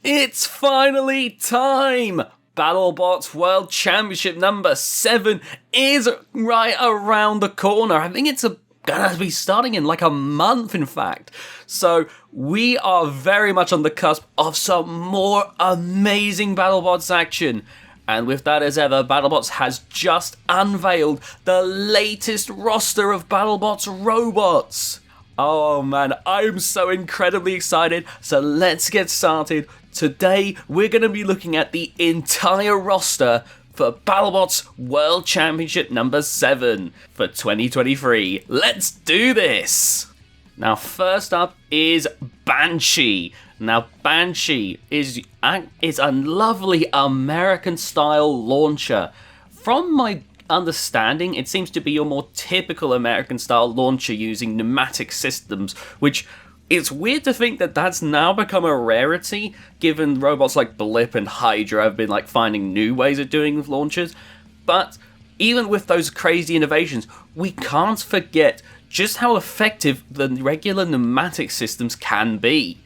It's finally time! Battlebots World Championship number 7 is right around the corner. I think it's gonna be starting in like a month, in fact. So we are very much on the cusp of some more amazing Battlebots action. And with that as ever, Battlebots has just unveiled the latest roster of Battlebots robots. Oh man, I'm so incredibly excited, so let's get started. Today, we're going to be looking at the entire roster for Battlebots World Championship number 7 for 2023. Let's do this! Now, first up is Banshee. Now, Banshee is a lovely American-style launcher. From my understanding, it seems to be your more typical American-style launcher using pneumatic systems, which it's weird to think that that's now become a rarity, given robots like Blip and HYDRA have been finding new ways of doing launchers. But even with those crazy innovations, we can't forget just how effective the regular pneumatic systems can be.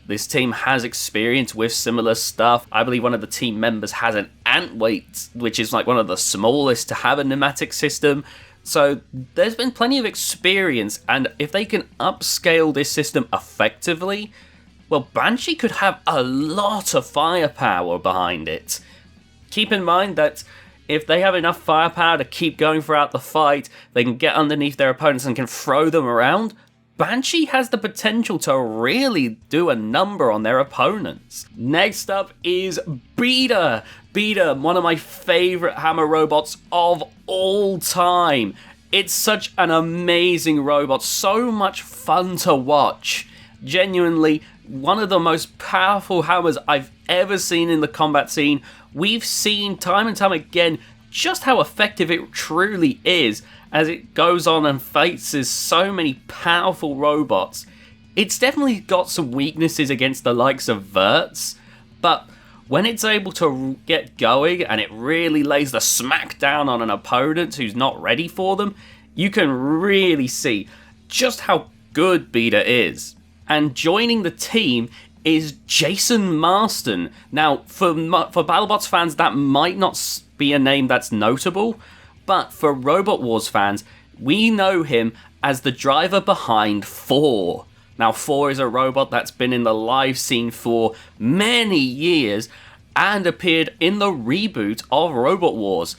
This team has experience with similar stuff. I believe one of the team members has an Antweight, which is one of the smallest to have a pneumatic system. So there's been plenty of experience, and if they can upscale this system effectively, well, Banshee could have a lot of firepower behind it. Keep in mind that if they have enough firepower to keep going throughout the fight, they can get underneath their opponents and can throw them around. Banshee has the potential to really do a number on their opponents. Next up is Beater. Beater, one of my favourite hammer robots of all time. It's such an amazing robot, so much fun to watch. Genuinely, one of the most powerful hammers I've ever seen in the combat scene. We've seen time and time again just how effective it truly is as it goes on and faces so many powerful robots. It's definitely got some weaknesses against the likes of Verts, but when it's able to get going and it really lays the smack down on an opponent who's not ready for them, you can really see just how good Beater is. And joining the team is Jason Marston. Now, for Battlebots fans, that might not be a name that's notable, but for Robot Wars fans, we know him as the driver behind 4. Now, 4 is a robot that's been in the live scene for many years and appeared in the reboot of Robot Wars.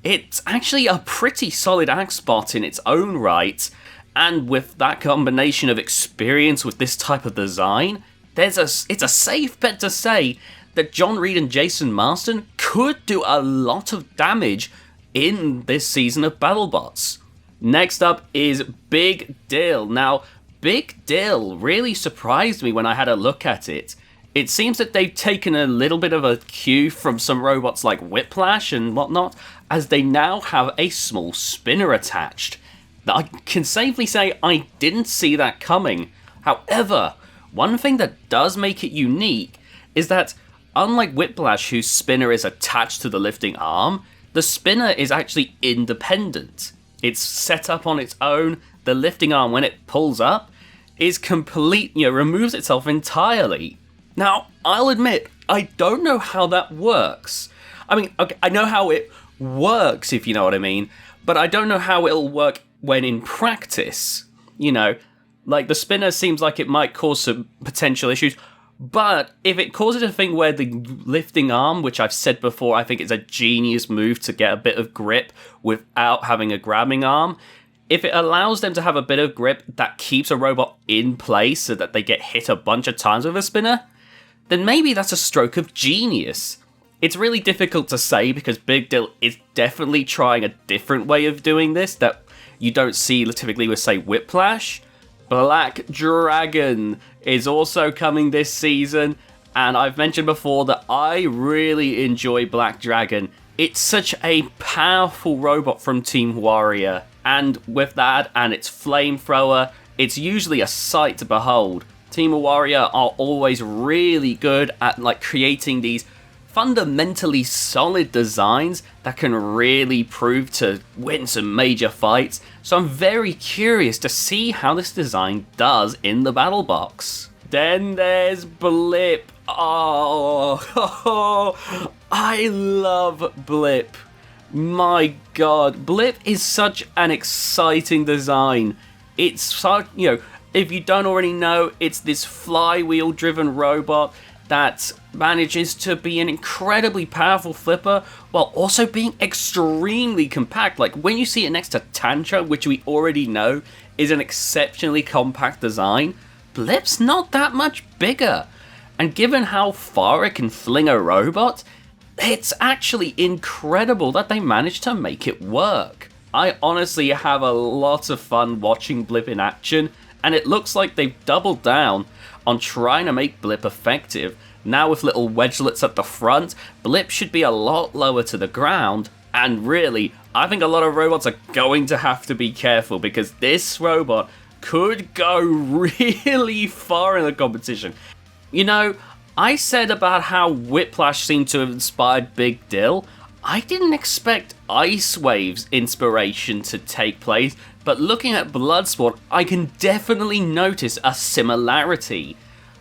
It's actually a pretty solid Axbot in its own right, and with that combination of experience with this type of design, it's a safe bet to say that John Reed and Jason Marston could do a lot of damage in this season of Battlebots. Next up is Big Dill. Now, Big Dill really surprised me when I had a look at it. It seems that they've taken a little bit of a cue from some robots like Whiplash and whatnot, as they now have a small spinner attached. I can safely say I didn't see that coming. However, one thing that does make it unique is that, unlike Whiplash, whose spinner is attached to the lifting arm, the spinner is actually independent. It's set up on its own. The lifting arm, when it pulls up, is removes itself entirely. Now, I'll admit, I don't know how that works. I mean, okay, I know how it works, if you know what I mean, but I don't know how it'll work when in practice. The spinner seems like it might cause some potential issues. But if it causes a thing where the lifting arm, which I've said before, I think it's a genius move to get a bit of grip without having a grabbing arm. If it allows them to have a bit of grip that keeps a robot in place so that they get hit a bunch of times with a spinner, then maybe that's a stroke of genius. It's really difficult to say because Big Dill is definitely trying a different way of doing this that you don't see typically with, say, Whiplash. Black Dragon is also coming this season, and I've mentioned before that I really enjoy Black Dragon. It's such a powerful robot from Team Warrior, and with that and its flamethrower, it's usually a sight to behold. Team Warrior are always really good at creating these fundamentally solid designs that can really prove to win some major fights, so I'm very curious to see how this design does in the battle box. Then there's Blip. Oh, I love Blip. My god, Blip is such an exciting design. It's such, if you don't already know, it's this flywheel-driven robot that manages to be an incredibly powerful flipper while also being extremely compact. Like, when you see it next to Tantra, which we already know is an exceptionally compact design, Blip's not that much bigger. And given how far it can fling a robot, it's actually incredible that they managed to make it work. I honestly have a lot of fun watching Blip in action, and it looks like they've doubled down on trying to make Blip effective. Now with little wedgelets at the front, Blip should be a lot lower to the ground, and really, I think a lot of robots are going to have to be careful because this robot could go really far in the competition. I said about how Whiplash seemed to have inspired Big Dill. I didn't expect Ice Wave's inspiration to take place, but looking at Bloodsport, I can definitely notice a similarity.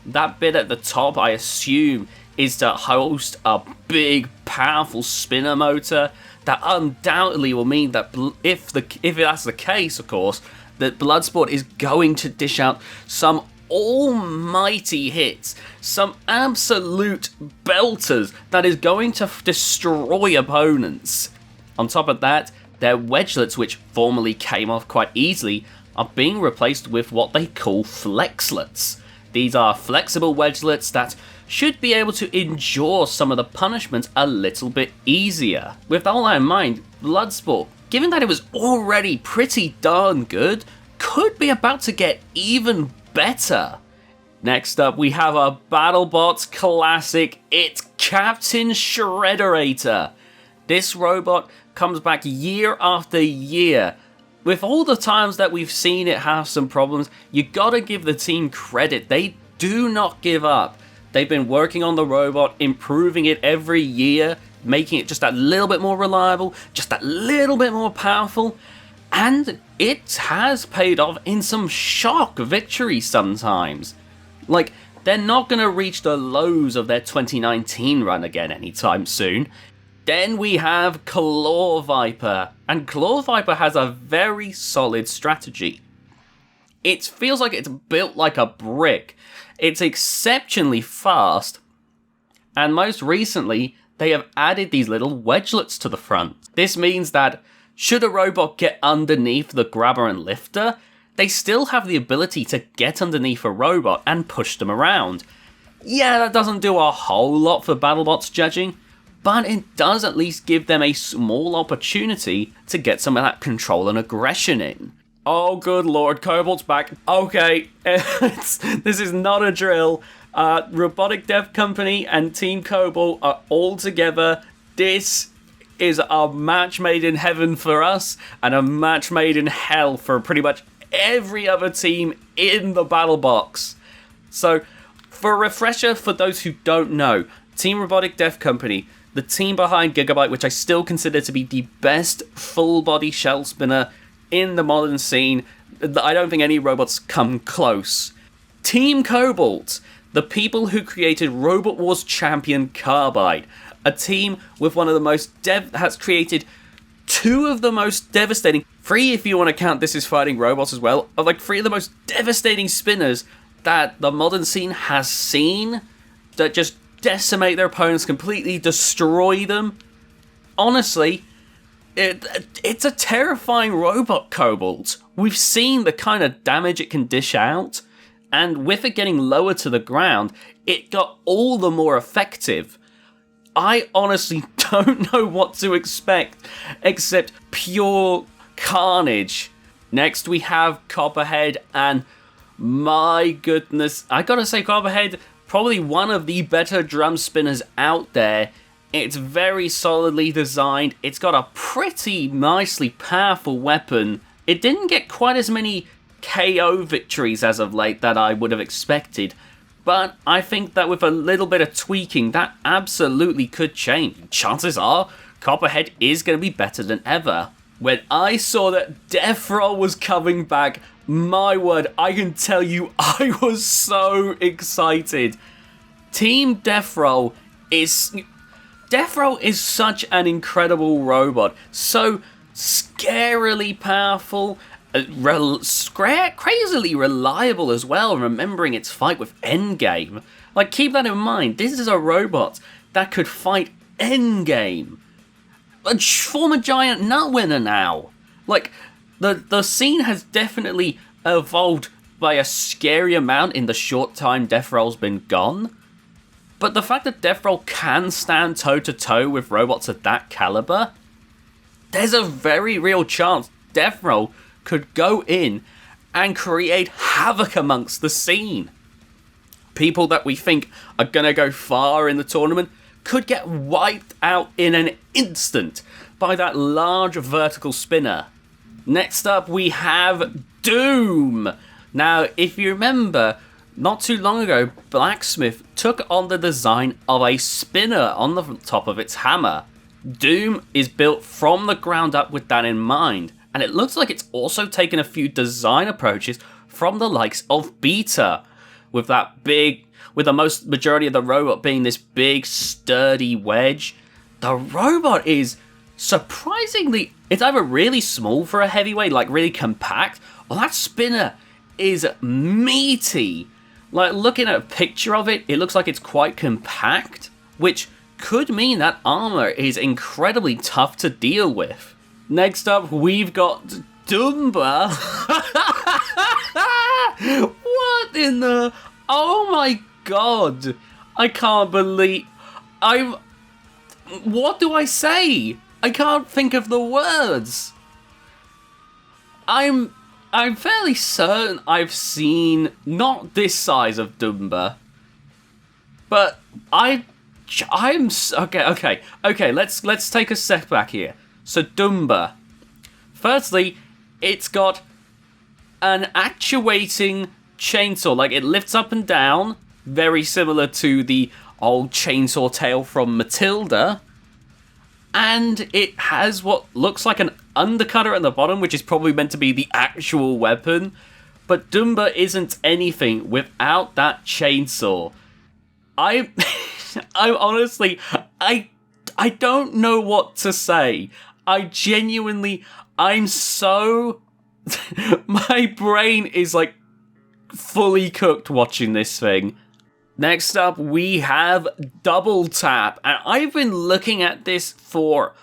That bit at the top, I assume, is to host a big, powerful spinner motor. That undoubtedly will mean that if that's the case, of course, that Bloodsport is going to dish out some almighty hits, some absolute belters that is going to destroy opponents. On top of that, their wedgelets, which formerly came off quite easily, are being replaced with what they call flexlets. These are flexible wedgelets that should be able to endure some of the punishments a little bit easier. With all that in mind, Bloodsport, given that it was already pretty darn good, could be about to get even better. Next up, we have a Battlebots classic. It's Captain Shrederator. This robot comes back year after year. With all the times that we've seen it have some problems, you gotta give the team credit. They do not give up. They've been working on the robot, improving it every year, making it just a little bit more reliable, just a little bit more powerful, and it has paid off in some shock victories sometimes. Like, they're not going to reach the lows of their 2019 run again anytime soon. Then we have Claw Viper, and Claw Viper has a very solid strategy. It feels like it's built like a brick. It's exceptionally fast, and most recently, they have added these little wedgelets to the front. This means that should a robot get underneath the grabber and lifter, they still have the ability to get underneath a robot and push them around. Yeah, that doesn't do a whole lot for Battlebots judging, but it does at least give them a small opportunity to get some of that control and aggression in. Oh good lord, Cobalt's back. Okay, this is not a drill. Robotic Dev Company and Team Cobalt are all together. This is a match made in heaven for us, and a match made in hell for pretty much every other team in the battle box. So, for a refresher for those who don't know, Team Robotic Dev Company, the team behind Gigabyte, which I still consider to be the best full-body shell spinner in the modern scene. I don't think any robots come close. Team Cobalt, the people who created Robot Wars champion Carbide, a team with one of the most has created two of the most devastating, three if you want to count This Is Fighting Robots as well, of like three of the most devastating spinners that the modern scene has seen, that just decimate their opponents, completely destroy them. Honestly, it's a terrifying robot, Cobalt. We've seen the kind of damage it can dish out, and with it getting lower to the ground, it got all the more effective. I honestly don't know what to expect, except pure carnage. Next we have Copperhead, and my goodness, I gotta say Copperhead, probably one of the better drum spinners out there. It's very solidly designed, it's got a pretty nicely powerful weapon. It didn't get quite as many KO victories as of late that I would have expected, but I think that with a little bit of tweaking, that absolutely could change. Chances are, Copperhead is going to be better than ever. When I saw that DeathRoll was coming back, my word, I can tell you I was so excited. Team DeathRoll is... DeathRoll is such an incredible robot. So scarily powerful, crazily reliable as well, remembering its fight with Endgame. Like, keep that in mind. This is a robot that could fight Endgame. A former giant nut winner now. Like, the scene has definitely evolved by a scary amount in the short time DeathRoll's been gone. But the fact that DeathRoll can stand toe-to-toe with robots of that caliber, there's a very real chance DeathRoll could go in and create havoc amongst the scene. People that we think are going to go far in the tournament could get wiped out in an instant by that large vertical spinner. Next up, we have Doom. Now, if you remember, not too long ago, Blacksmith took on the design of a spinner on the top of its hammer. Doom is built from the ground up with that in mind, and it looks like it's also taken a few design approaches from the likes of Beta, with that big, with the majority of the robot being this big, sturdy wedge. The robot is surprisingly, it's either really small for a heavyweight, like really compact, or that spinner is meaty. Like, looking at a picture of it, it looks like it's quite compact, which could mean that armor is incredibly tough to deal with. Next up, we've got Doomba. What in the... Oh my god. I can't believe... What do I say? I can't think of the words. I'm fairly certain I've seen not this size of Doomba, but I'm okay. Let's take a step back here. So Doomba, firstly, it's got an actuating chainsaw, like it lifts up and down, very similar to the old chainsaw tail from Matilda. And it has what looks like an undercutter at the bottom, which is probably meant to be the actual weapon. But Doomba isn't anything without that chainsaw. I honestly, I don't know what to say. I'm so... my brain is like fully cooked watching this thing. Next up, we have Double Tap, and I've been looking at this for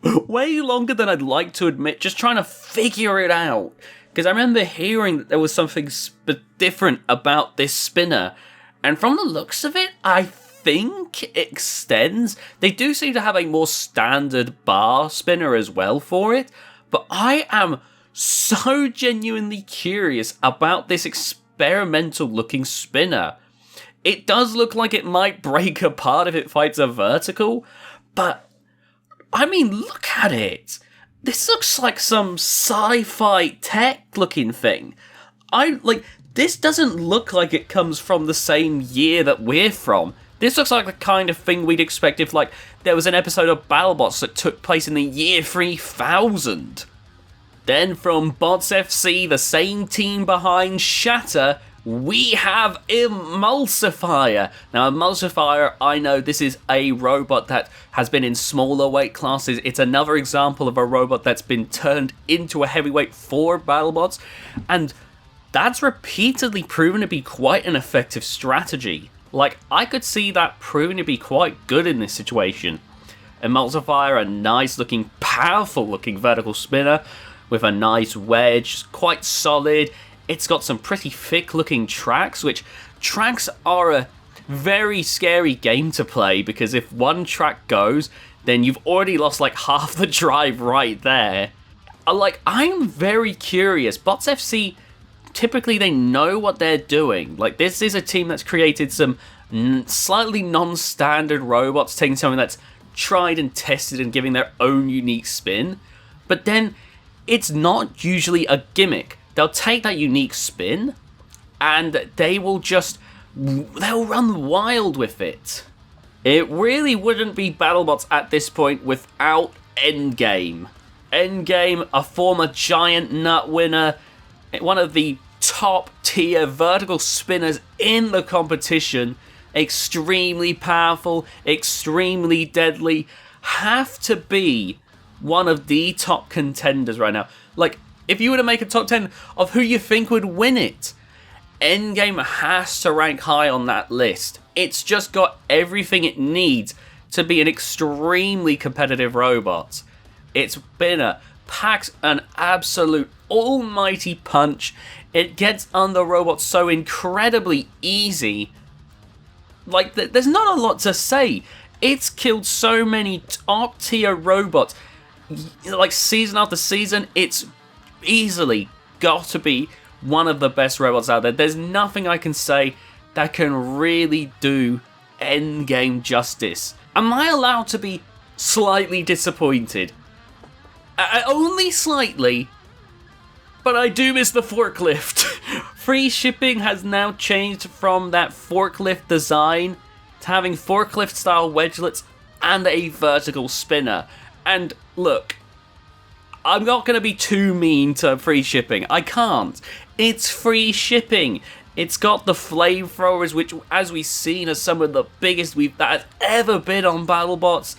way longer than I'd like to admit, just trying to figure it out. Because I remember hearing that there was something different about this spinner, and from the looks of it, I think it extends. They do seem to have a more standard bar spinner as well for it, but I am so genuinely curious about this experimental looking spinner. It does look like it might break apart if it fights a vertical, but, I mean, look at it. This looks like some sci-fi tech-looking thing. This doesn't look like it comes from the same year that we're from. This looks like the kind of thing we'd expect if, like, there was an episode of Battlebots that took place in the year 3000. Then from Bots FC, the same team behind Shatter, we have Emulsifier. Now, Emulsifier, I know this is a robot that has been in smaller weight classes. It's another example of a robot that's been turned into a heavyweight for Battlebots, and that's repeatedly proven to be quite an effective strategy. Like, I could see that proving to be quite good in this situation. Emulsifier, a nice-looking, powerful-looking vertical spinner with a nice wedge, quite solid. It's got some pretty thick-looking tracks, which tracks are a very scary game to play, because if one track goes, then you've already lost like half the drive right there. I'm very curious. Bots FC, typically they know what they're doing. Like, this is a team that's created some slightly non-standard robots, taking something that's tried and tested and giving their own unique spin. But then, it's not usually a gimmick. They'll take that unique spin, and they'll run wild with it. It really wouldn't be Battlebots at this point without Endgame. Endgame, a former giant nut winner, one of the top tier vertical spinners in the competition, extremely powerful, extremely deadly, have to be one of the top contenders right now. Like, if you were to make a top 10 of who you think would win it, Endgame has to rank high on that list. It's just got everything it needs to be an extremely competitive robot. Its spinner packs an absolute almighty punch. It gets under robots so incredibly easy. Like, there's not a lot to say. It's killed so many top tier robots. Like, season after season, it's easily got to be one of the best robots out there. There's nothing I can say that can really do Endgame justice. Am I allowed to be slightly disappointed? Only slightly, but I do miss the forklift. Free shipping has now changed from that forklift design to having forklift style wedgelets and a vertical spinner. And look, I'm not going to be too mean to free shipping. I can't. It's free shipping. It's got the flamethrowers, which, as we've seen, are some of the biggest that has ever been on Battlebots.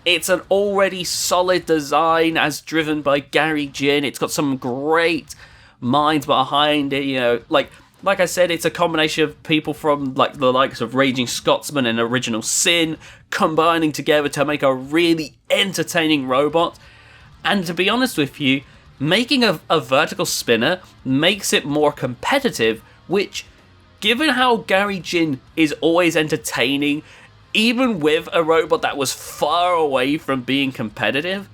It's an already solid design, as driven by Gary Jin. It's got some great minds behind it. You know, like I said, it's a combination of people from like the likes of Raging Scotsman and Original Sin combining together to make a really entertaining robot. And to be honest with you, making a vertical spinner makes it more competitive, which, given how Gary Jin is always entertaining, even with a robot that was far away from being competitive,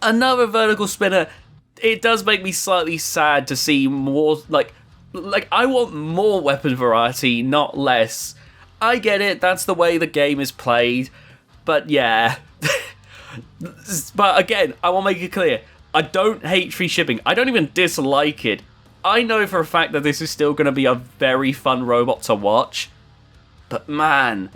another vertical spinner, it does make me slightly sad to see more, like I want more weapon variety, not less. I get it, that's the way the game is played, but yeah. But again, I want to make it clear, I don't hate free shipping. I don't even dislike it. I know for a fact that this is still going to be a very fun robot to watch. But man,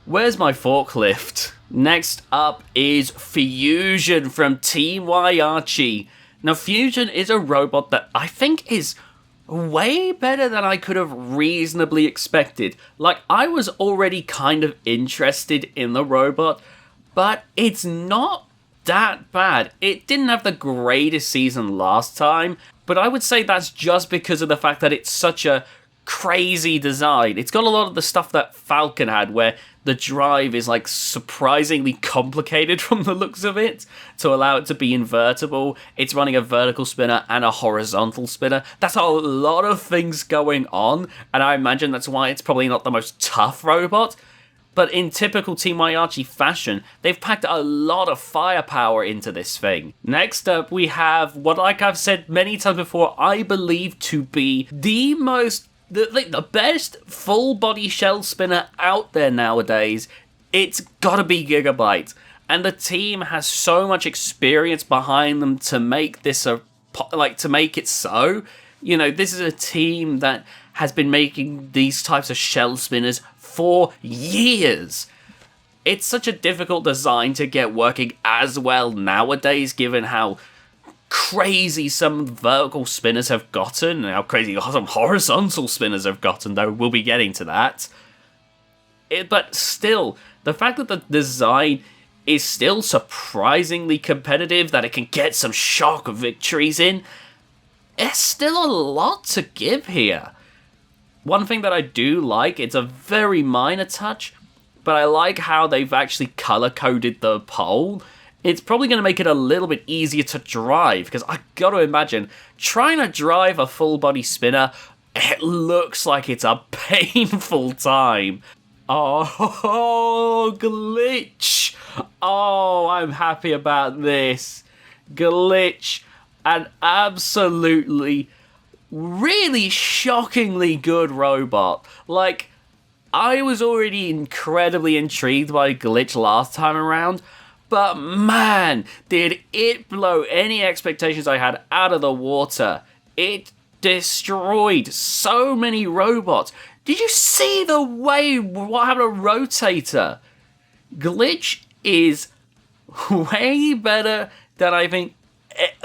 where's my forklift? Next up is Fusion from Team Waiachi. Now, Fusion is a robot that I think is way better than I could have reasonably expected. Like, I was already kind of interested in the robot, but it's not that bad. It didn't have the greatest season last time, but I would say that's just because of the fact that it's such a crazy design. It's got a lot of the stuff that Falcon had, where the drive is like surprisingly complicated from the looks of it to allow it to be invertible. It's running a vertical spinner and a horizontal spinner. That's a lot of things going on, and I imagine that's why it's probably not the most tough robot. But in typical Team Waiachi fashion, they've packed a lot of firepower into this thing. Next up, we have what, like I've said many times before, I believe to be the best full-body shell spinner out there nowadays. It's gotta be Gigabyte. And the team has so much experience behind them to make this to make it so. You know, this is a team that has been making these types of shell spinners for years. It's such a difficult design to get working as well nowadays, given how crazy some vertical spinners have gotten, and how crazy some horizontal spinners have gotten, though we'll be getting to that. But still, the fact that the design is still surprisingly competitive, that it can get some shock victories in, it's still a lot to give here. One thing that I do like, it's a very minor touch, but I like how they've actually color-coded the pole. It's probably going to make it a little bit easier to drive, because I gotta imagine, trying to drive a full-body spinner, it looks like it's a painful time. Oh, glitch! Oh, I'm happy about this. Glitch, an absolutely, really shockingly good robot. Like, I was already incredibly intrigued by Glitch last time around, but man, did it blow any expectations I had out of the water. It destroyed so many robots. Did you see the way what happened to ROTATOR? Glitch is way better than I think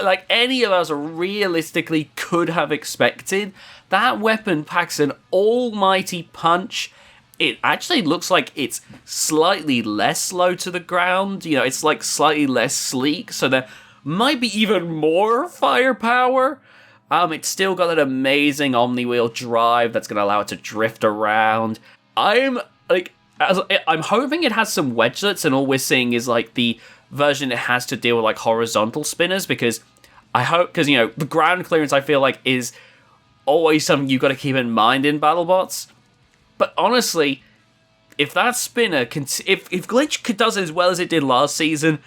like any of us realistically could have expected. That weapon packs an almighty punch. it actually looks like it's slightly less low to the ground. You know, it's like slightly less sleek, so there might be even more firepower. It's still got that amazing Omni-Wheel drive that's going to allow it to drift around. I'm hoping it has some wedgelets, and all we're seeing is like the version it has to deal with like horizontal spinners, because you know, the ground clearance I feel like is always something you've got to keep in mind in BattleBots. But honestly, if that spinner if Glitch does as well as it did last season,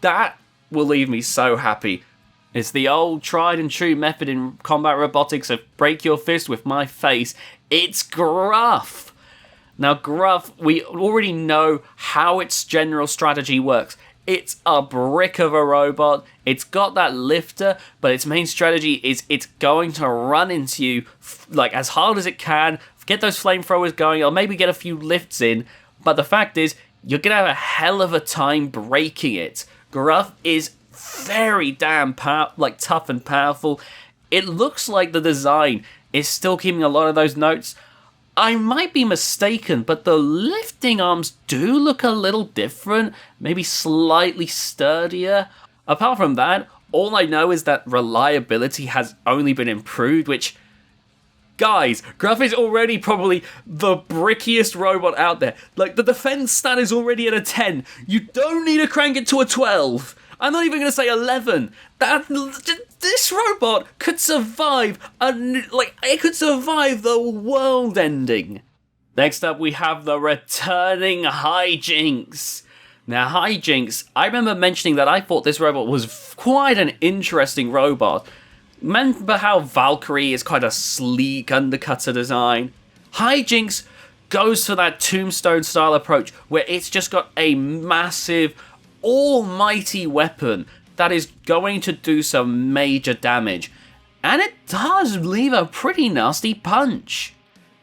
that will leave me so happy. It's the old tried and true method in combat robotics of break your fist with my face. It's Gruff. Now, Gruff, we already know how its general strategy works. It's a brick of a robot. It's got that lifter, but its main strategy is it's going to run into you like as hard as it can, get those flamethrowers going, or maybe get a few lifts in. But the fact is, you're going to have a hell of a time breaking it. Gruff is very damn tough and powerful. It looks like the design is still keeping a lot of those notes. I might be mistaken, but the lifting arms do look a little different, maybe slightly sturdier. Apart from that, all I know is that reliability has only been improved, which, guys, Gruff is already probably the brickiest robot out there. Like, the defense stat is already at a 10. You don't need to crank it to a 12. I'm not even going to say 11. This robot could survive it could survive the world ending. Next up, we have the returning HiJinx. Now, HiJinx, I remember mentioning that I thought this robot was quite an interesting robot. Remember how Valkyrie is quite a sleek undercutter design? HiJinx goes for that tombstone style approach where it's just got a massive almighty weapon that is going to do some major damage, and it does leave a pretty nasty punch.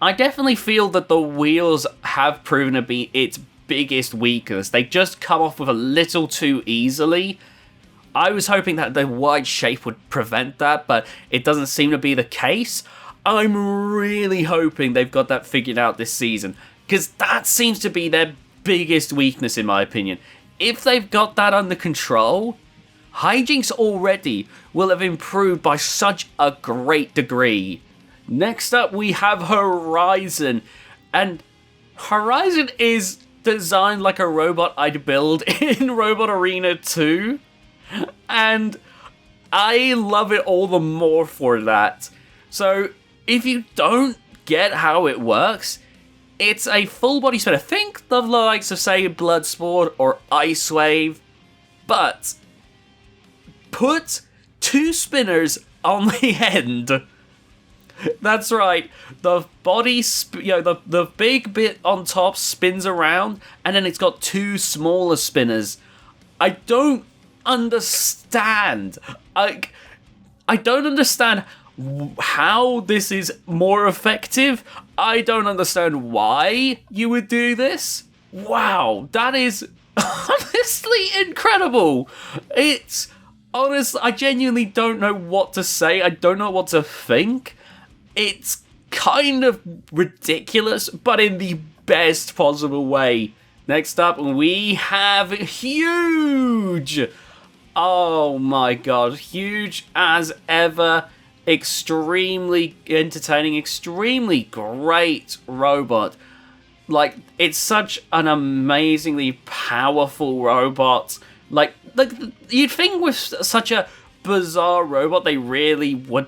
I definitely feel that the wheels have proven to be its biggest weakness. They just come off with a little too easily. I was hoping that the wide shape would prevent that, but it doesn't seem to be the case. I'm really hoping they've got that figured out this season, because that seems to be their biggest weakness in my opinion. If they've got that under control, HiJinx already will have improved by such a great degree. Next up, we have Horizon. And Horizon is designed like a robot I'd build in Robot Arena 2. And I love it all the more for that. So, if you don't get how it works, it's a full body spinner. Think of the likes of, say, Bloodsport or Ice Wave, but put two spinners on the end. That's right. The body, the big bit on top spins around, and then it's got two smaller spinners. I don't understand. I don't understand how this is more effective. I don't understand why you would do this. Wow, that is honestly incredible. It's honest. I genuinely don't know what to say. I don't know what to think. It's kind of ridiculous, but in the best possible way. Next up, we have Huge. Oh my god, Huge as ever. Extremely entertaining, extremely great robot. Like, it's such an amazingly powerful robot. Like you'd think with such a bizarre robot, they really would,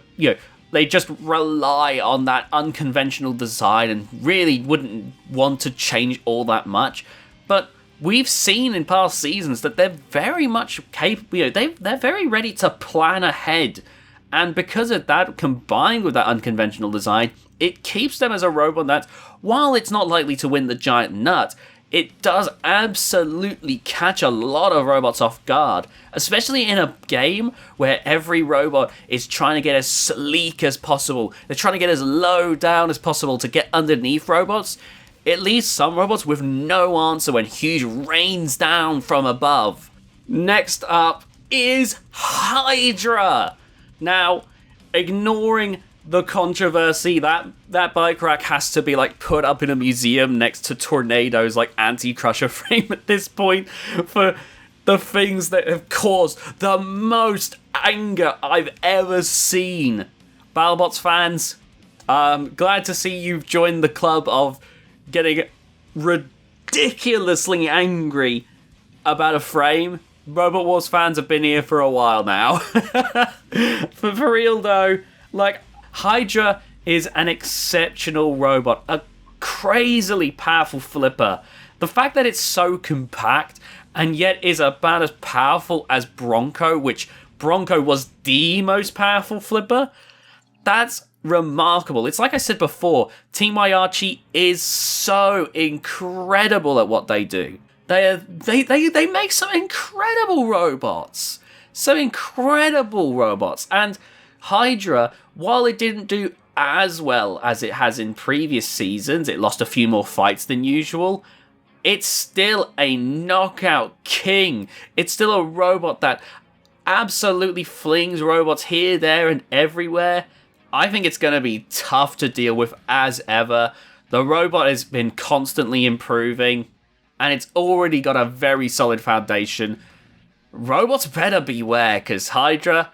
they just rely on that unconventional design and really wouldn't want to change all that much. But we've seen in past seasons that they're very much capable, they're very ready to plan ahead. And because of that, combined with that unconventional design, it keeps them as a robot that, while it's not likely to win the giant nut, it does absolutely catch a lot of robots off guard. Especially in a game where every robot is trying to get as sleek as possible. They're trying to get as low down as possible to get underneath robots. It leaves some robots with no answer when Huge rains down from above. Next up is HYDRA. Now, ignoring the controversy, that bike rack has to be like put up in a museum next to Tornado's like anti-crusher frame at this point for the things that have caused the most anger I've ever seen. Battlebots fans, glad to see you've joined the club of getting ridiculously angry about a frame. Robot Wars fans have been here for a while now. For real though, like, HYDRA is an exceptional robot, a crazily powerful flipper. The fact that it's so compact and yet is about as powerful as Bronco, which Bronco was the most powerful flipper, that's remarkable. It's like I said before, Team Waiachi is so incredible at what they do. They make some incredible robots. And HYDRA, while it didn't do as well as it has in previous seasons, it lost a few more fights than usual, it's still a knockout king. It's still a robot that absolutely flings robots here, there, and everywhere. I think it's going to be tough to deal with as ever. The robot has been constantly improving, and it's already got a very solid foundation. Robots better beware, because HYDRA,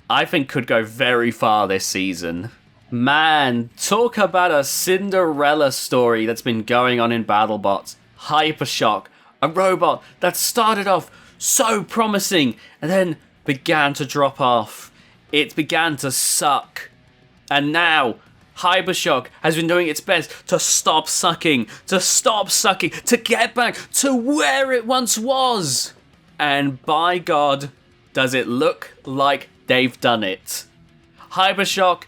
I think, could go very far this season. Man, talk about a Cinderella story that's been going on in BattleBots. Hypershock, a robot that started off so promising and then began to drop off. It began to suck. And now, Hypershock has been doing its best to stop sucking, to get back to where it once was. And by God, does it look like they've done it. Hypershock,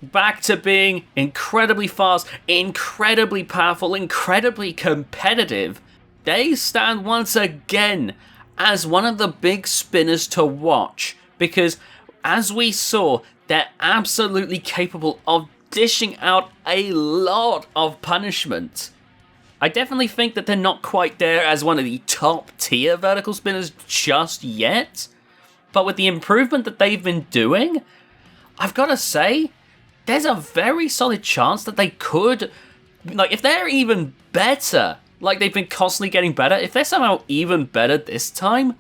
back to being incredibly fast, incredibly powerful, incredibly competitive. They stand once again as one of the big spinners to watch, because as we saw, they're absolutely capable of dishing out a lot of punishment. I definitely think that they're not quite there as one of the top tier vertical spinners just yet, but with the improvement that they've been doing, I've got to say, there's a very solid chance that they could, like, if they're even better, like they've been constantly getting better, if they're somehow even better this time,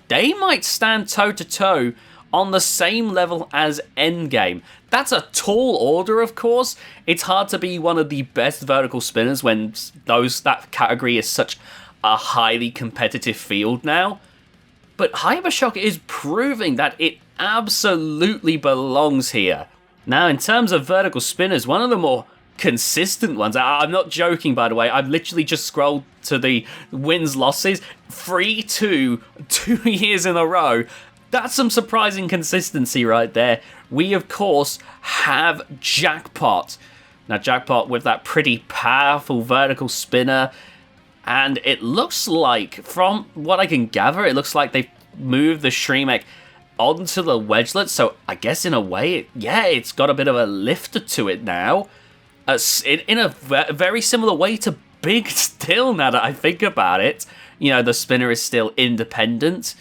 they might stand toe-to-toe on the same level as Endgame. That's a tall order, of course. It's hard to be one of the best vertical spinners when that category is such a highly competitive field now. But Hypershock is proving that it absolutely belongs here. Now, in terms of vertical spinners, one of the more consistent ones, I'm not joking, by the way, I've literally just scrolled to the wins-losses, 3-2, 2 years in a row. That's some surprising consistency right there. We, of course, have Jackpot. Now, Jackpot with that pretty powerful vertical spinner, and it looks like, from what I can gather, it looks like they've moved the Shremek onto the wedgelet, so I guess in a way, it's got a bit of a lifter to it now. In a very similar way to Big Dill, now that I think about it. You know, the spinner is still independent.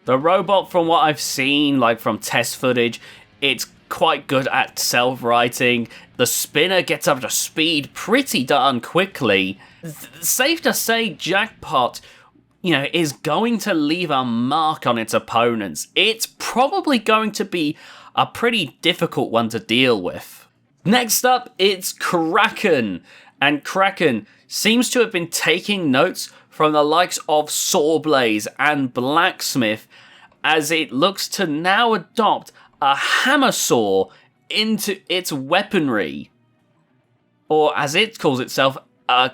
The robot, from what I've seen, like from test footage, it's quite good at self-righting. The spinner gets up to speed pretty darn quickly. Safe to say, Jackpot, is going to leave a mark on its opponents. It's probably going to be a pretty difficult one to deal with. Next up, it's Kraken. And Kraken seems to have been taking notes from the likes of SawBlaze and Blacksmith, as it looks to now adopt a hammer saw into its weaponry. Or, as it calls itself, a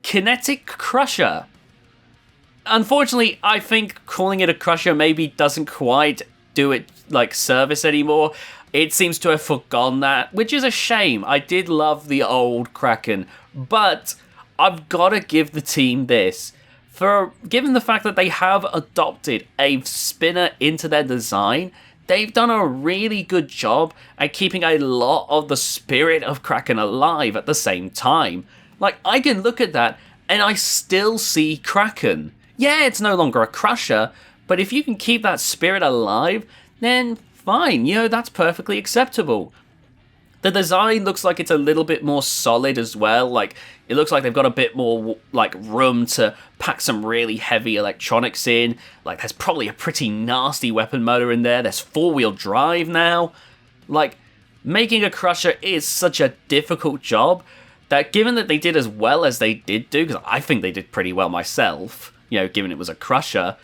kinetic crusher. Unfortunately, I think calling it a crusher maybe doesn't quite do it like service anymore. It seems to have forgone that, which is a shame. I did love the old Kraken, but I've got to give the team this. Given the fact that they have adopted a spinner into their design, they've done a really good job at keeping a lot of the spirit of Kraken alive at the same time. Like, I can look at that and I still see Kraken. Yeah, it's no longer a crusher, but if you can keep that spirit alive, then fine, that's perfectly acceptable. The design looks like it's a little bit more solid as well. Like, it looks like they've got a bit more, like, room to pack some really heavy electronics in. Like, there's probably a pretty nasty weapon motor in there. There's 4-wheel drive now. Like, making a Crusher is such a difficult job that given that they did as well as they did do, because I think they did pretty well myself, you know, given it was a Crusher,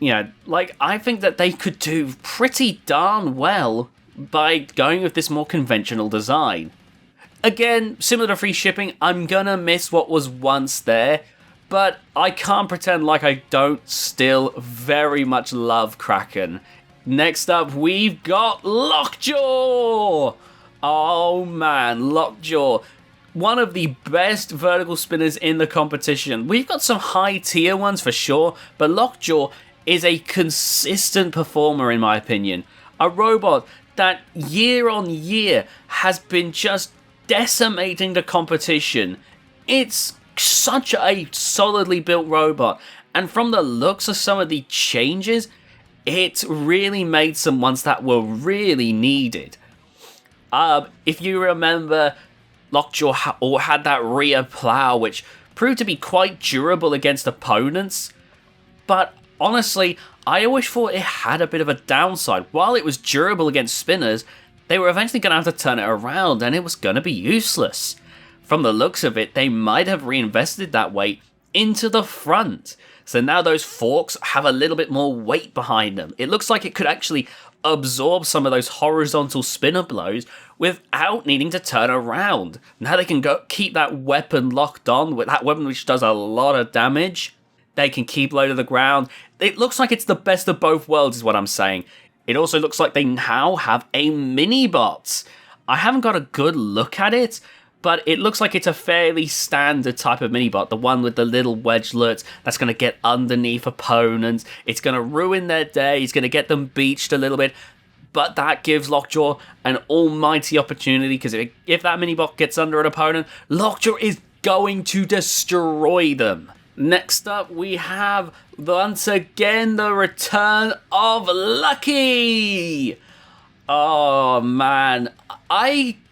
you know, like, I think that they could do pretty darn well by going with this more conventional design. Again, similar to free shipping, I'm gonna miss what was once there, but I can't pretend like I don't still very much love Kraken. Next up, we've got Lockjaw! Oh man, Lockjaw. One of the best vertical spinners in the competition. We've got some high tier ones for sure, but Lockjaw is a consistent performer in my opinion. A robot that year on year has been just decimating the competition. It's such a solidly built robot, and from the looks of some of the changes, it's really made some ones that were really needed. If you remember, Lockjaw had that rear plow, which proved to be quite durable against opponents, but honestly, I always thought it had a bit of a downside. While it was durable against spinners, they were eventually going to have to turn it around and it was going to be useless. From the looks of it, they might have reinvested that weight into the front. So now those forks have a little bit more weight behind them. It looks like it could actually absorb some of those horizontal spinner blows without needing to turn around. Now they can keep that weapon locked on, with that weapon which does a lot of damage. They can keep low to the ground. It looks like it's the best of both worlds is what I'm saying. It also looks like they now have a mini-bot. I haven't got a good look at it, but it looks like it's a fairly standard type of mini-bot. The one with the little wedgelets that's going to get underneath opponents. It's going to ruin their day. It's going to get them beached a little bit. But that gives Lockjaw an almighty opportunity, because if that mini-bot gets under an opponent, Lockjaw is going to destroy them. Next up, we have, once again, the return of Lucky! Oh, man.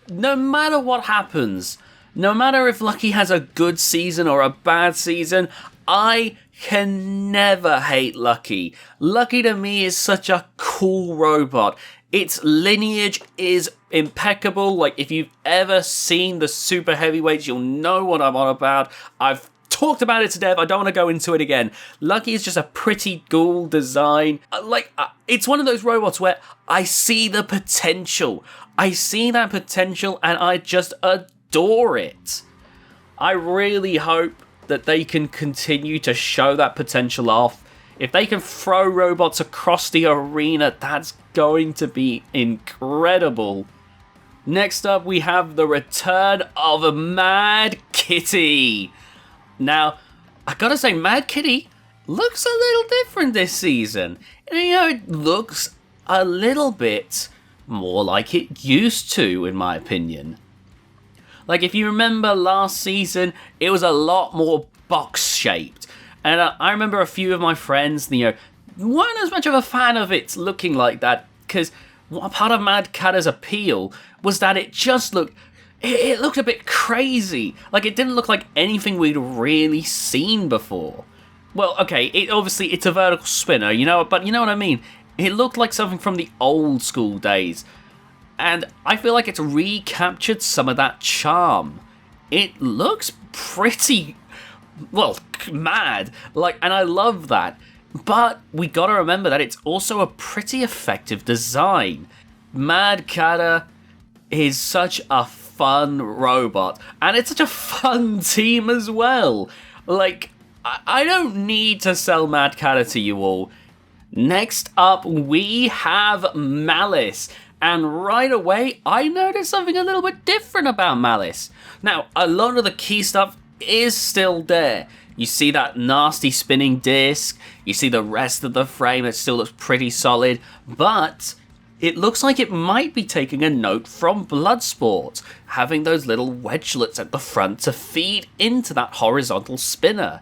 No matter what happens, no matter if Lucky has a good season or a bad season, I can never hate Lucky. Lucky to me is such a cool robot. Its lineage is impeccable. Like, if you've ever seen the super heavyweights, you'll know what I'm on about. I've talked about it to death. I don't want to go into it again. Lucky is just a pretty cool design. It's one of those robots where I see the potential. I see that potential and I just adore it. I really hope that they can continue to show that potential off. If they can throw robots across the arena, that's going to be incredible. Next up, we have the return of Mad Kitty. Now, I gotta say, Mad Kitty looks a little different this season. You know, it looks a little bit more like it used to, in my opinion. Like, if you remember last season, it was a lot more box-shaped. And I remember a few of my friends, you know, weren't as much of a fan of it looking like that, because part of MaDCatTer's appeal was that it just looked... It looked a bit crazy. Like, it didn't look like anything we'd really seen before. Well, okay, obviously it's a vertical spinner, you know, but you know what I mean? It looked like something from the old school days. And I feel like it's recaptured some of that charm. It looks pretty, well, mad. Like, and I love that. But we gotta remember that it's also a pretty effective design. MaDCatTer is such a fun robot, and it's such a fun team as well. Like, I don't need to sell MaDCatTer to you all. Next up, we have Malice, and right away, I noticed something a little bit different about Malice. Now, a lot of the key stuff is still there. You see that nasty spinning disc, you see the rest of the frame, it still looks pretty solid, but it looks like it might be taking a note from Bloodsport, having those little wedgelets at the front to feed into that horizontal spinner.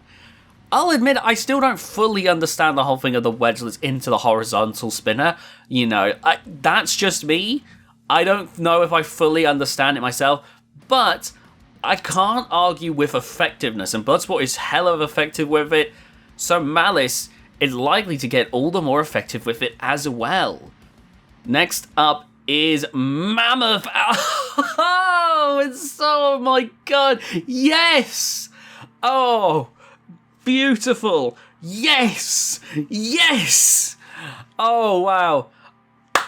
I'll admit, I still don't fully understand the whole thing of the wedgelets into the horizontal spinner. You know, that's just me. I don't know if I fully understand it myself, but I can't argue with effectiveness, and Bloodsport is hell of effective with it, so Malice is likely to get all the more effective with it as well. Next up is Mammoth. Oh my god, yes! Oh, beautiful. Yes! Yes! Oh, wow.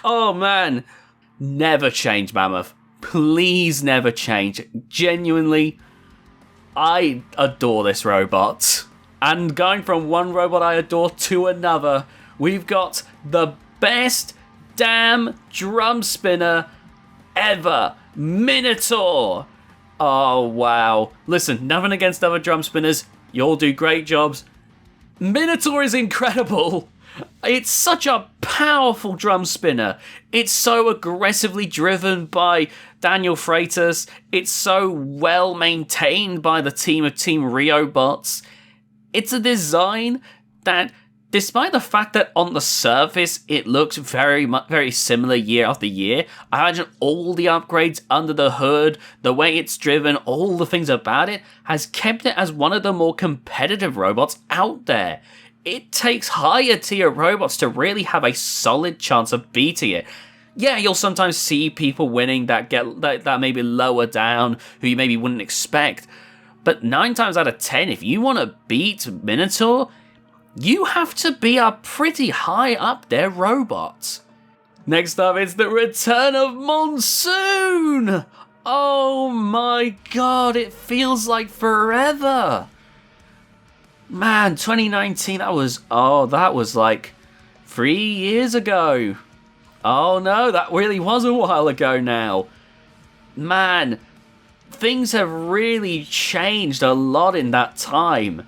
Oh, man. Never change, Mammoth. Please never change. Genuinely, I adore this robot. And going from one robot I adore to another, we've got the best damn drum spinner ever. Minotaur. Oh, wow. Listen, nothing against other drum spinners. You all do great jobs. Minotaur is incredible. It's such a powerful drum spinner. It's so aggressively driven by Daniel Freitas. It's so well maintained by the team of Team Rio bots. It's a design that, despite the fact that on the surface it looks very similar year after year, I imagine all the upgrades under the hood, the way it's driven, all the things about it, has kept it as one of the more competitive robots out there. It takes higher tier robots to really have a solid chance of beating it. Yeah, you'll sometimes see people winning that maybe lower down, who you maybe wouldn't expect. But 9 times out of 10, if you want to beat Minotaur, you have to be a pretty high up there robot. Next up, it's the return of Monsoon! Oh my god, it feels like forever! Man, 2019, that was like 3 years ago. Oh no, that really was a while ago now. Man, things have really changed a lot in that time.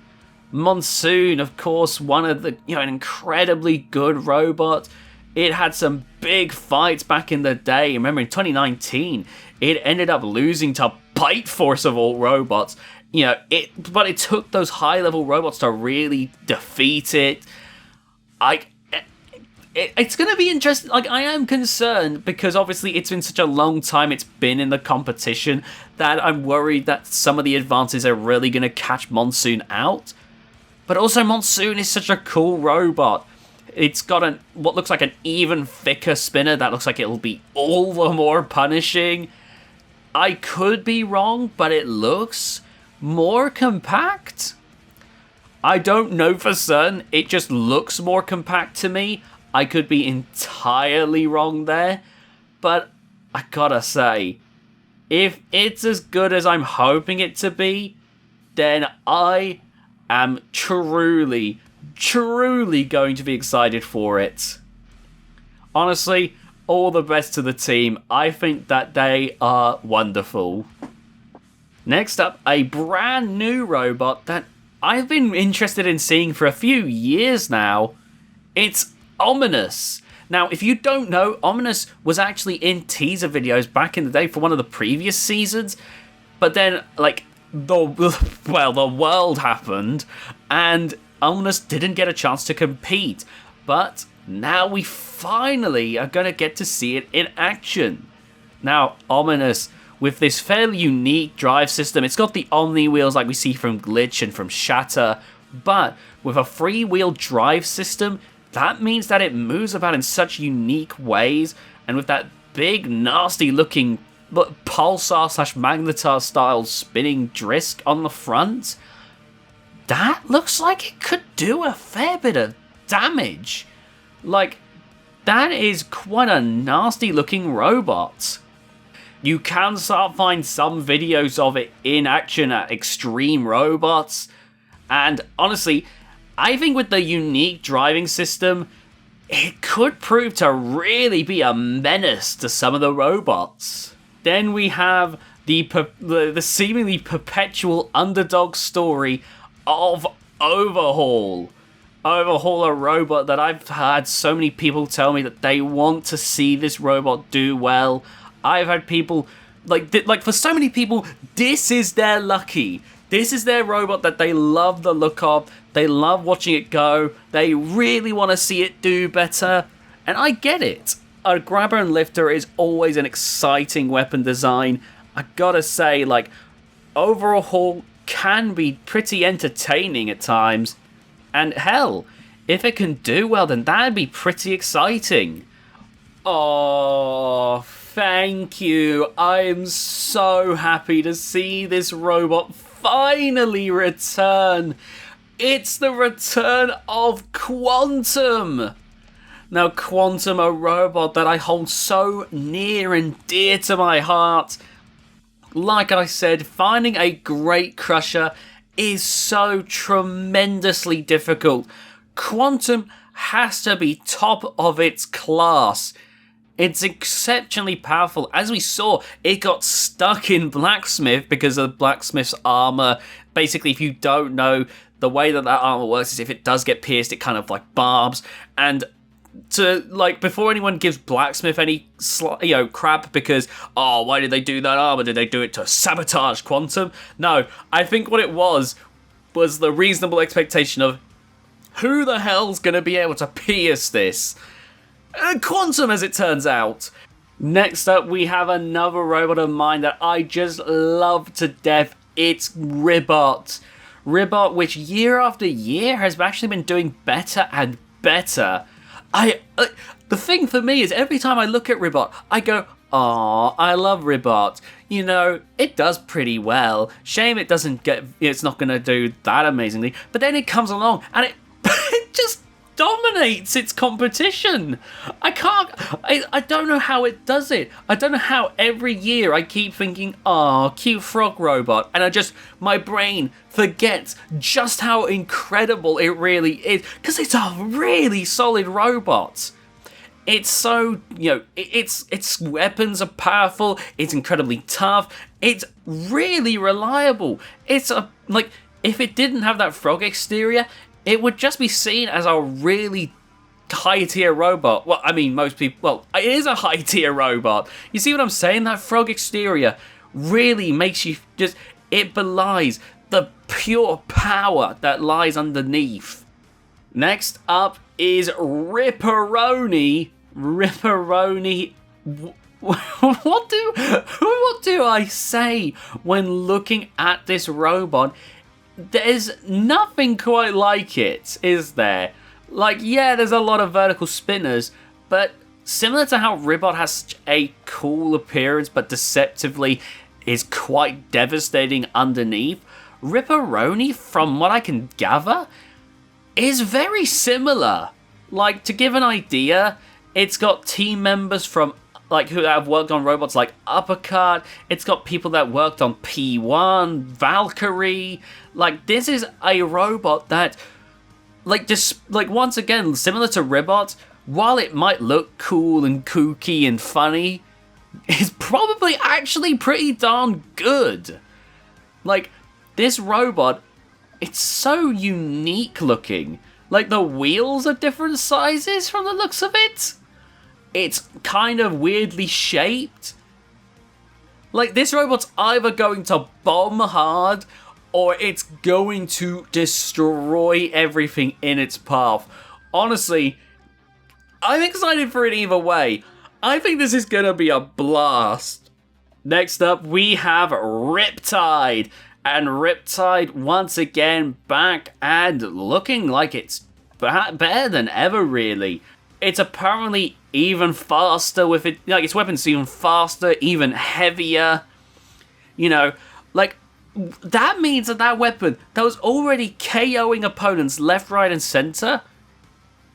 Monsoon, of course, one of the, an incredibly good robot. It had some big fights back in the day. Remember, in 2019, it ended up losing to Bite Force of all robots. But it took those high-level robots to really defeat it. It's going to be interesting. I am concerned because obviously it's been such a long time it's been in the competition that I'm worried that some of the advances are really going to catch Monsoon out. But also, Monsoon is such a cool robot. It's got what looks like an even thicker spinner that looks like it'll be all the more punishing. I could be wrong, but it looks more compact? I don't know for certain. It just looks more compact to me. I could be entirely wrong there. But I gotta say, if it's as good as I'm hoping it to be, then I am truly going to be excited for it. Honestly, all the best to the team. I think that they are wonderful. Next up, a brand new robot that I've been interested in seeing for a few years now. It's Ominous. Now, if you don't know, Ominous was actually in teaser videos back in the day for one of the previous seasons, but then, the world happened, and Ominous didn't get a chance to compete. But now we finally are going to get to see it in action. Now, Ominous, with this fairly unique drive system, it's got the Omni wheels like we see from Glitch and from Shatter, but with a freewheel drive system, that means that it moves about in such unique ways, and with that big, nasty-looking Pulsar/Magnetar style spinning disc on the front, that looks like it could do a fair bit of damage. That is quite a nasty-looking robot. You can find some videos of it in action at Extreme Robots, and honestly, I think with the unique driving system, it could prove to really be a menace to some of the robots. Then we have the seemingly perpetual underdog story of Overhaul. Overhaul, a robot that I've had so many people tell me that they want to see this robot do well. I've had people, for so many people, this is their lucky. This is their robot that they love the look of. They love watching it go. They really want to see it do better. And I get it. a grabber and lifter is always an exciting weapon design. I gotta say, like, Overhaul can be pretty entertaining at times. And hell, if it can do well, then that'd be pretty exciting. Oh, thank you. I am so happy to see this robot finally return. It's the return of Quantum. Now, Quantum, a robot that I hold so near and dear to my heart. Like I said, finding a great crusher is so tremendously difficult. Quantum has to be top of its class. It's exceptionally powerful. As we saw, it got stuck in Blacksmith because of Blacksmith's armor. Basically, if you don't know, the way that armor works is if it does get pierced, it kind of like barbs. And before anyone gives Blacksmith any crap because, oh, why did they do that armor? Did they do it to sabotage Quantum? No, I think what it was the reasonable expectation of who the hell's gonna be able to pierce this? Quantum, as it turns out. Next up, we have another robot of mine that I just love to death. It's Ribbot. Ribbot, which year after year has actually been doing better and better. The thing for me is every time I look at Ribbot, I go, "Aw, I love Ribbot. You know, it does pretty well. Shame it doesn't it's not going to do that amazingly." But then it comes along and it just dominates its competition. I don't know how it does it. I don't know how every year I keep thinking, "Aw, cute frog robot," and my brain forgets just how incredible it really is, because it's a really solid robot. It's so, its weapons are powerful, it's incredibly tough, it's really reliable. It's if it didn't have that frog exterior, it would just be seen as a really high-tier robot. Well, I mean, most people... Well, it is a high-tier robot. You see what I'm saying? That frog exterior really makes you just... It belies the pure power that lies underneath. Next up is RIPperoni. RIPperoni... What do I say when looking at this robot? There's nothing quite like it, is there? Like, yeah, there's a lot of vertical spinners, but similar to how Ribbot has such a cool appearance, but deceptively is quite devastating underneath, RIPperoni, from what I can gather, is very similar. Like, to give an idea, it's got team members from who have worked on robots like Uppercut. It's got people that worked on P1, Valkyrie. This is a robot that, once again, similar to Ribbot, while it might look cool and kooky and funny, is probably actually pretty darn good. This robot, it's so unique looking. The wheels are different sizes from the looks of it. It's kind of weirdly shaped. This robot's either going to bomb hard or it's going to destroy everything in its path. Honestly, I'm excited for it either way. I think this is gonna be a blast. Next up, we have Riptide. And Riptide, once again, back and looking like it's better than ever, really. It's apparently even faster with it. Its weapon's even faster, even heavier. That means that weapon that was already KOing opponents left, right, and center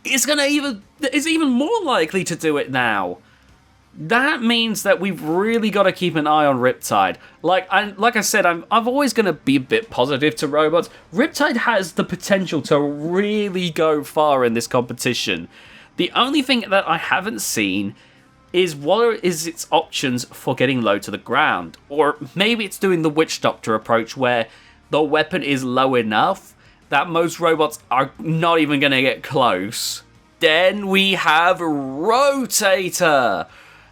is even more likely to do it now. That means that we've really got to keep an eye on Riptide. Like I said, I'm always going to be a bit positive to robots. Riptide has the potential to really go far in this competition. The only thing that I haven't seen is what is its options for getting low to the ground. Or maybe it's doing the Witch Doctor approach where the weapon is low enough that most robots are not even going to get close. Then we have Rotator.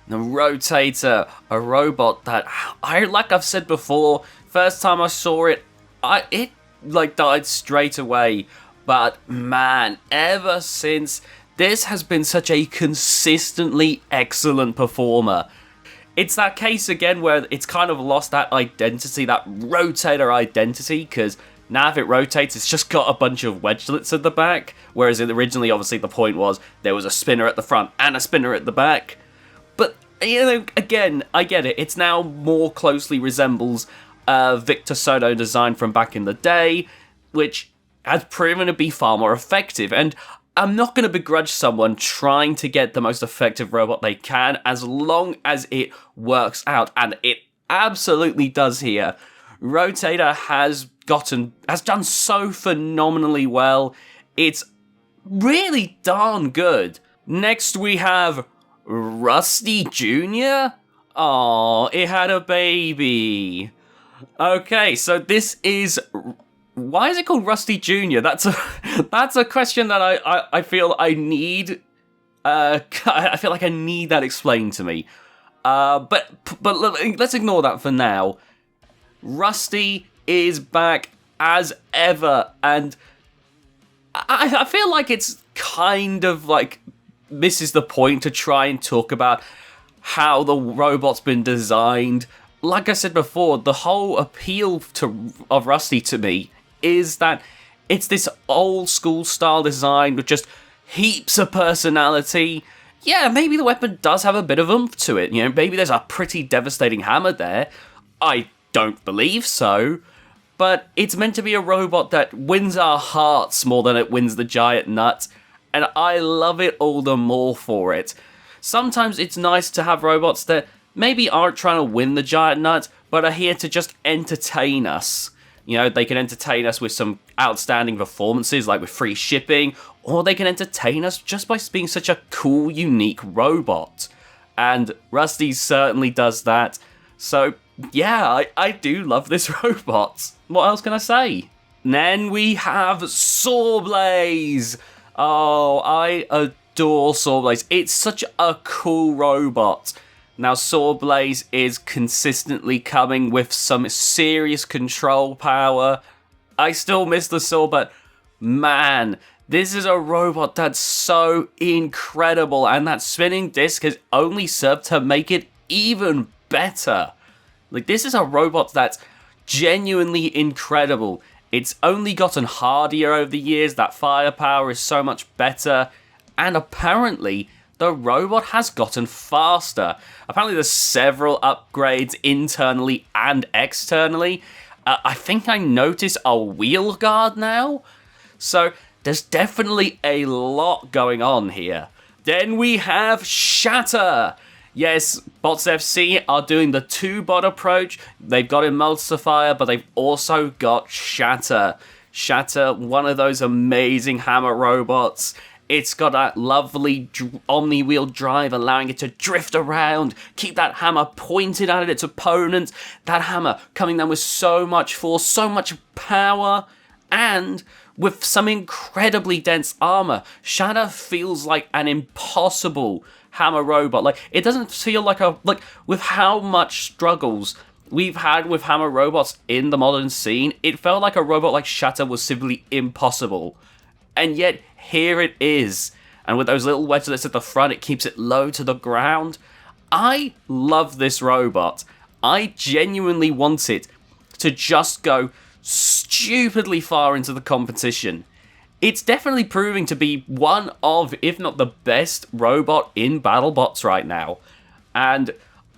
The Rotator, a robot that, like I've said before, first time I saw it, it died straight away. But man, ever since this has been such a consistently excellent performer. It's that case again where it's kind of lost that identity, that rotator identity, because now if it rotates, it's just got a bunch of wedgelets at the back, whereas originally, obviously, the point was there was a spinner at the front and a spinner at the back. But, you know, again, I get it. It's now more closely resembles Victor Soto design from back in the day, which has proven to be far more effective. And I'm not going to begrudge someone trying to get the most effective robot they can, as long as it works out, and it absolutely does here. Rotator has done so phenomenally well. It's really darn good. Next we have Rusty Jr. Aww, it had a baby. Okay, so this is... Why is it called Rusty Jr.? That's a question that I feel I need. I feel like I need that explained to me. But let's ignore that for now. Rusty is back as ever, and I feel like it's kind of like misses the point to try and talk about how the robot's been designed. Like I said before, the whole appeal of Rusty to me is that it's this old school style design with just heaps of personality. Yeah, maybe the weapon does have a bit of oomph to it, you know, maybe there's a pretty devastating hammer there. I don't believe so, but it's meant to be a robot that wins our hearts more than it wins the giant nut, and I love it all the more for it. Sometimes it's nice to have robots that maybe aren't trying to win the giant nut, but are here to just entertain us. You know, they can entertain us with some outstanding performances, like with free shipping, or they can entertain us just by being such a cool, unique robot. And Rusty certainly does that. So, yeah, I do love this robot. What else can I say? Then we have SawBlaze. Oh, I adore SawBlaze. It's such a cool robot. Now, SawBlaze is consistently coming with some serious control power. I still miss the Saw, but man, this is a robot that's so incredible, and that spinning disc has only served to make it even better. Like, this is a robot that's genuinely incredible. It's only gotten hardier over the years, that firepower is so much better, and apparently the robot has gotten faster. Apparently there's several upgrades internally and externally. I think I noticed a wheel guard now. So there's definitely a lot going on here. Then we have Shatter. Yes, Bots FC are doing the 2-bot approach. They've got Emulsifier, but they've also got Shatter. Shatter, one of those amazing hammer robots. It's got that lovely omni-wheel drive, allowing it to drift around, keep that hammer pointed at its opponent, that hammer coming down with so much force, so much power, and with some incredibly dense armor. Shatter feels like an impossible hammer robot. Like, it doesn't feel like with how much struggles we've had with hammer robots in the modern scene, it felt like a robot like Shatter was simply impossible. And yet, here it is. And with those little wedgelets at the front, it keeps it low to the ground. I love this robot. I genuinely want it to just go stupidly far into the competition. It's definitely proving to be one of, if not the best robot in Battlebots right now. And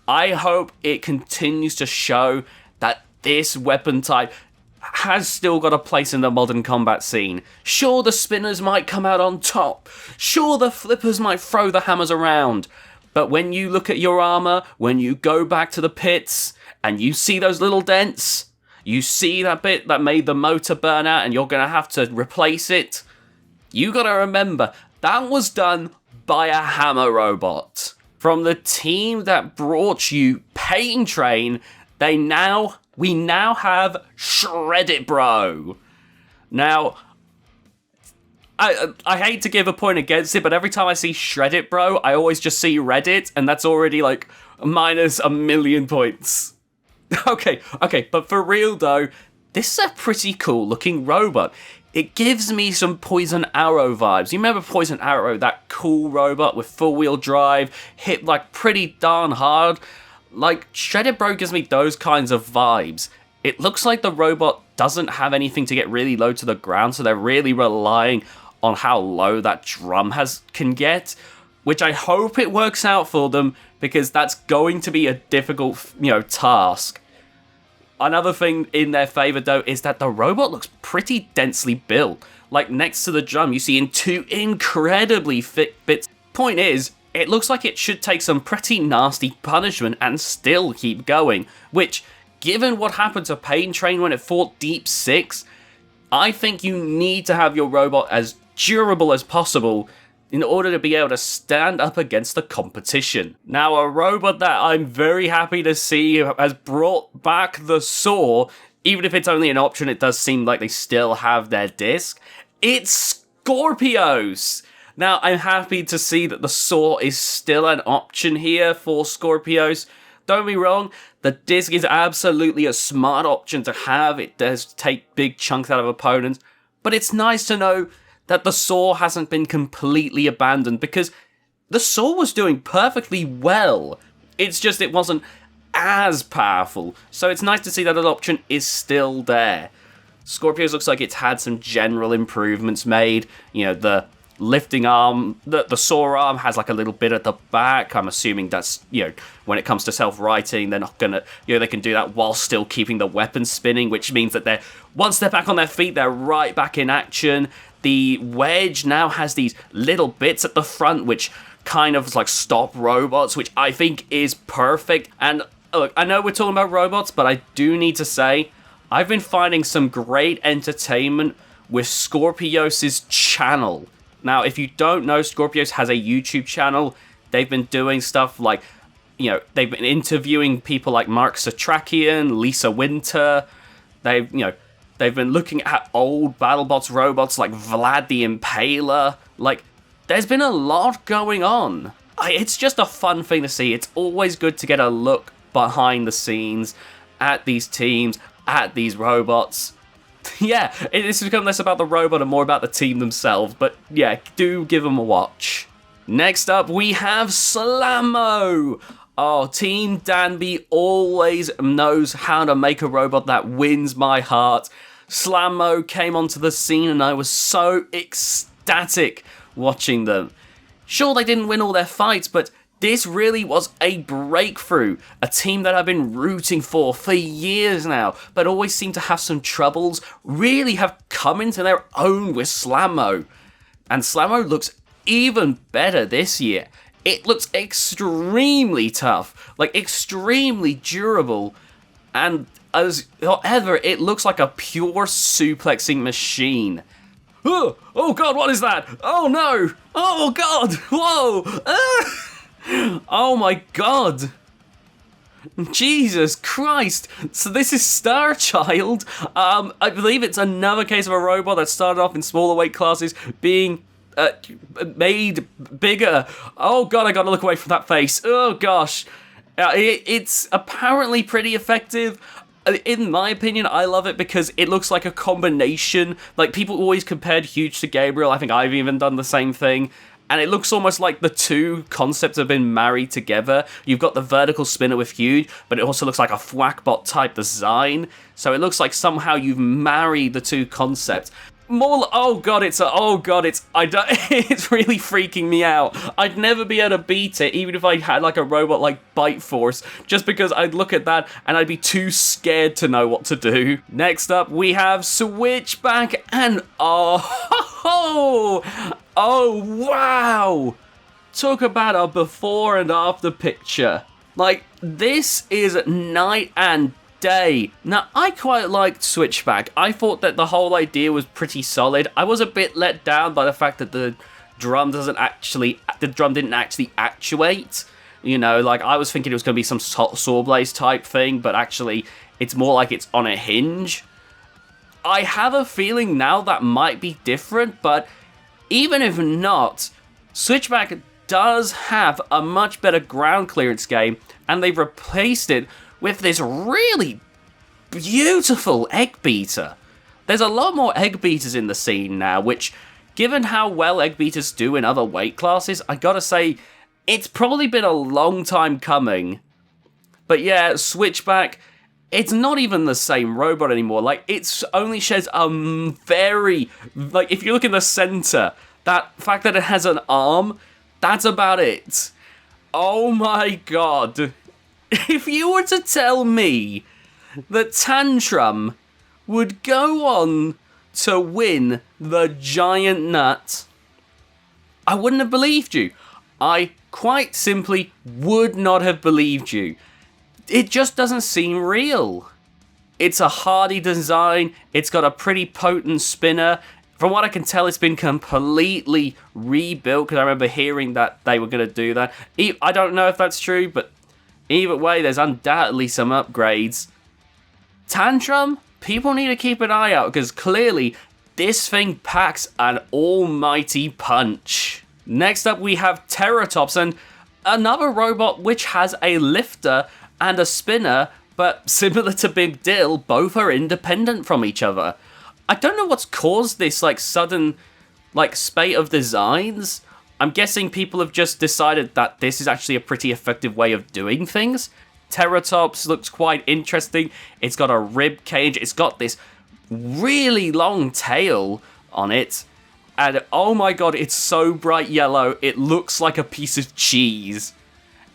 I hope it continues to show that this weapon type has still got a place in the modern combat scene. Sure, the spinners might come out on top. Sure, the flippers might throw the hammers around. But when you look at your armor, when you go back to the pits, and you see those little dents, you see that bit that made the motor burn out and you're going to have to replace it, you got to remember, that was done by a hammer robot. From the team that brought you Pain Train, we now have SHREDDIT, bro. Now, I hate to give a point against it, but every time I see SHREDDIT, bro, I always just see Reddit, and that's already like minus 1,000,000 points. Okay, but for real though, this is a pretty cool looking robot. it gives me some Poison Arrow vibes. You remember Poison Arrow, that cool robot with full-wheel drive, hit like pretty darn hard? Like, SHREDDIT Bro gives me those kinds of vibes. It looks like the robot doesn't have anything to get really low to the ground, so they're really relying on how low that drum can get, which I hope it works out for them, because that's going to be a difficult, task. Another thing in their favor, though, is that the robot looks pretty densely built. Like, next to the drum, you see in two incredibly thick bits. Point is, it looks like it should take some pretty nasty punishment and still keep going, which, given what happened to Pain Train when it fought Deep 6, I think you need to have your robot as durable as possible in order to be able to stand up against the competition. Now, a robot that I'm very happy to see has brought back the Saw, even if it's only an option, it does seem like they still have their disc. It's Scorpios! Now, I'm happy to see that the Saw is still an option here for Scorpios. Don't be wrong, the disc is absolutely a smart option to have. It does take big chunks out of opponents, but it's nice to know that the Saw hasn't been completely abandoned, because the Saw was doing perfectly well. It's just it wasn't as powerful. So it's nice to see that an option is still there. Scorpios looks like it's had some general improvements made. The lifting arm, the Saw arm has like a little bit at the back. I'm assuming that's, when it comes to self-righting, they're not gonna, they can do that while still keeping the weapon spinning, which means that once they're back on their feet, they're right back in action. The wedge now has these little bits at the front which kind of like stop robots, which I think is perfect. And look, I know we're talking about robots, but I do need to say, I've been finding some great entertainment with Scorpios' channel. Now, if you don't know, Scorpios has a YouTube channel. They've been doing stuff like, they've been interviewing people like Mark Satrakian, Lisa Winter. They've been looking at old Battlebots robots like Vlad the Impaler. Like, there's been a lot going on. It's just a fun thing to see. It's always good to get a look behind the scenes at these teams, at these robots. Yeah, it's become less about the robot and more about the team themselves, but yeah, do give them a watch. Next up, we have Slammo! Oh, Team Danby always knows how to make a robot that wins my heart. Slammo came onto the scene and I was so ecstatic watching them. Sure, they didn't win all their fights, but this really was a breakthrough. A team that I've been rooting for years now, but always seem to have some troubles, really have come into their own with Slammo. And Slammo looks even better this year. It looks extremely tough, like extremely durable, and as ever, it looks like a pure suplexing machine. Oh god, what is that? Oh no! Oh god! Whoa! Oh my god! Jesus Christ! So this is Starchild. I believe it's another case of a robot that started off in smaller weight classes being made bigger. Oh god, I gotta look away from that face. Oh gosh. It's apparently pretty effective. In my opinion, I love it because it looks like a combination. Like, people always compared Huge to Gabriel. I think I've even done the same thing. And it looks almost like the two concepts have been married together. You've got the vertical spinner with Huge, but it also looks like a Thwackbot type design. So it looks like somehow you've married the two concepts. It's really freaking me out. I'd never be able to beat it, even if I had like a robot like Bite Force, just because I'd look at that and I'd be too scared to know what to do. Next up, we have Switchback and oh wow! Talk about a before and after picture. Like, this is night and day. Now, I quite liked Switchback. I thought that the whole idea was pretty solid. I was a bit let down by the fact that the drum didn't actually actuate. Like, I was thinking it was going to be some SawBlaze type thing, but actually, it's more like it's on a hinge. I have a feeling now that might be different, but even if not, Switchback does have a much better ground clearance game, and they've replaced it with this really beautiful egg beater. there's a lot more egg beaters in the scene now, which, given how well egg beaters do in other weight classes, I gotta say, it's probably been a long time coming. But yeah, Switchback, it's not even the same robot anymore. Like, it only shares a very... Like, if you look in the center, that fact that it has an arm, that's about it. Oh my god. If you were to tell me that Tantrum would go on to win the Giant Nut, I wouldn't have believed you. I quite simply would not have believed you. It just doesn't seem real. It's a hardy design, it's got a pretty potent spinner. From what I can tell, it's been completely rebuilt, because I remember hearing that they were going to do that. I don't know if that's true, but either way, there's undoubtedly some upgrades. Tantrum, people need to keep an eye out, because clearly this thing packs an almighty punch. Next up, we have Terratops, and another robot which has a lifter and a spinner, but similar to Big Dill, both are independent from each other. I don't know what's caused this sudden spate of designs. I'm guessing people have just decided that this is actually a pretty effective way of doing things. Terratops looks quite interesting. It's got a rib cage. It's got this really long tail on it. And oh my god, it's so bright yellow, it looks like a piece of cheese.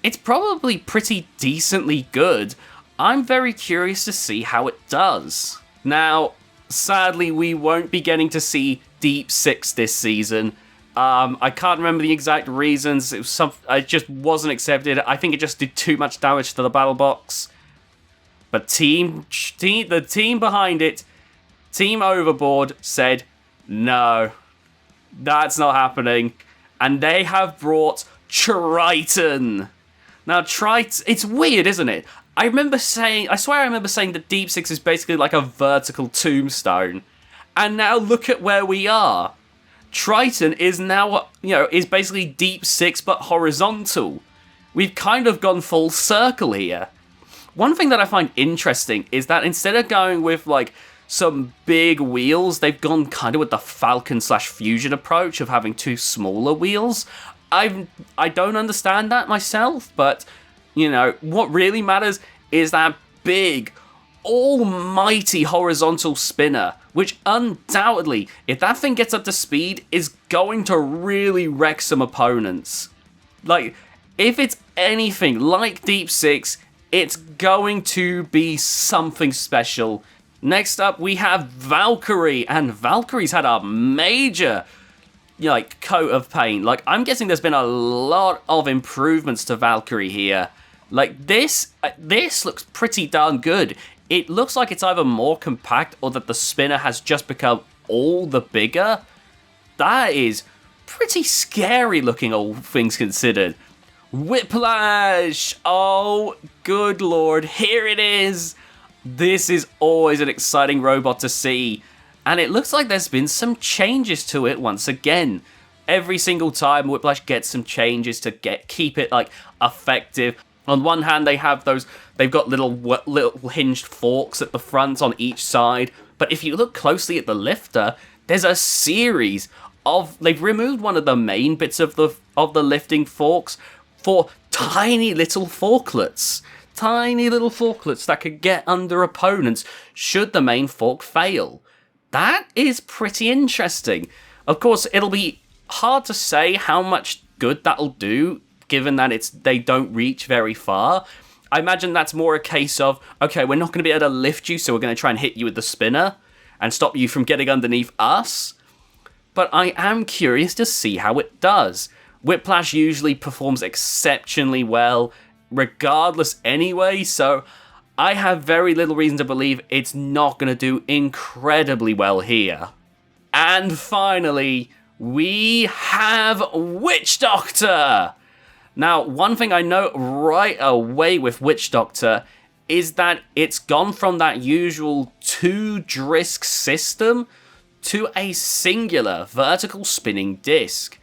It's probably pretty decently good. I'm very curious to see how it does. Now, sadly, we won't be getting to see Deep Six this season. I can't remember the exact reasons. It just wasn't accepted. I think it just did too much damage to the Battlebots. But the team behind it, Team Overboard, said, no, that's not happening. And they have brought Triton. Now, Triton, it's weird, isn't it? I swear I remember saying that Deep Six is basically like a vertical tombstone. And now look at where we are. Triton is now, is basically Deep Six but horizontal. We've kind of gone full circle here. One thing that I find interesting is that instead of going with, some big wheels, they've gone kind of with the Falcon/Fusion approach of having two smaller wheels. I don't understand that myself, but, what really matters is that big, almighty horizontal spinner, which undoubtedly, if that thing gets up to speed, is going to really wreck some opponents. If it's anything like Deep Six, it's going to be something special. Next up, we have Valkyrie, and Valkyrie's had a major, coat of paint. I'm guessing there's been a lot of improvements to Valkyrie here. This looks pretty darn good. It looks like it's either more compact or that the spinner has just become all the bigger. That is pretty scary looking, all things considered. Whiplash! Oh, good lord, here it is! This is always an exciting robot to see. And it looks like there's been some changes to it once again. Every single time Whiplash gets some changes to keep it effective. On one hand, they've got little hinged forks at the front on each side. But if you look closely at the lifter, there's a series of... They've removed one of the main bits of the lifting forks for tiny little forklets. Tiny little forklets that could get under opponents should the main fork fail. That is pretty interesting. Of course, it'll be hard to say how much good that'll do, given that they don't reach very far. I imagine that's more a case of, okay, we're not going to be able to lift you, so we're going to try and hit you with the spinner and stop you from getting underneath us. But I am curious to see how it does. Whiplash usually performs exceptionally well, regardless anyway, so I have very little reason to believe it's not going to do incredibly well here. And finally, we have Witch Doctor! Now, one thing I know right away with Witch Doctor is that it's gone from that usual 2-disc system to a singular vertical spinning disc.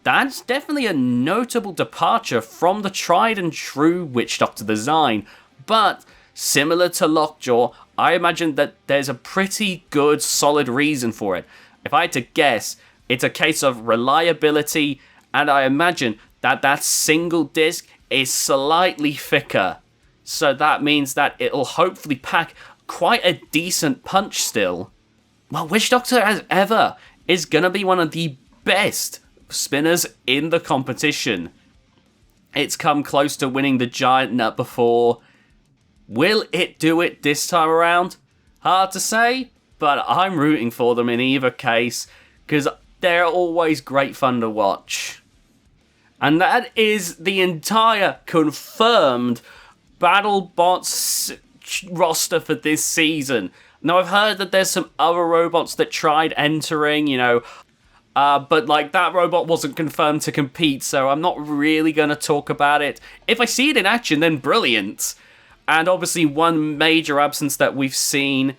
That's definitely a notable departure from the tried and true Witch Doctor design, but similar to Lockjaw, I imagine that there's a pretty good, solid reason for it. If I had to guess, it's a case of reliability, and I imagine that that single disc is slightly thicker. So that means that it'll hopefully pack quite a decent punch still. Well, Witch Doctor, as ever, is going to be one of the best spinners in the competition. It's come close to winning the Giant Nut before. Will it do it this time around? Hard to say, but I'm rooting for them in either case, because they're always great fun to watch. And that is the entire confirmed BattleBots roster for this season. Now, I've heard that there's some other robots that tried entering, but like that robot wasn't confirmed to compete, so I'm not really going to talk about it. If I see it in action, then brilliant. And obviously one major absence that we've seen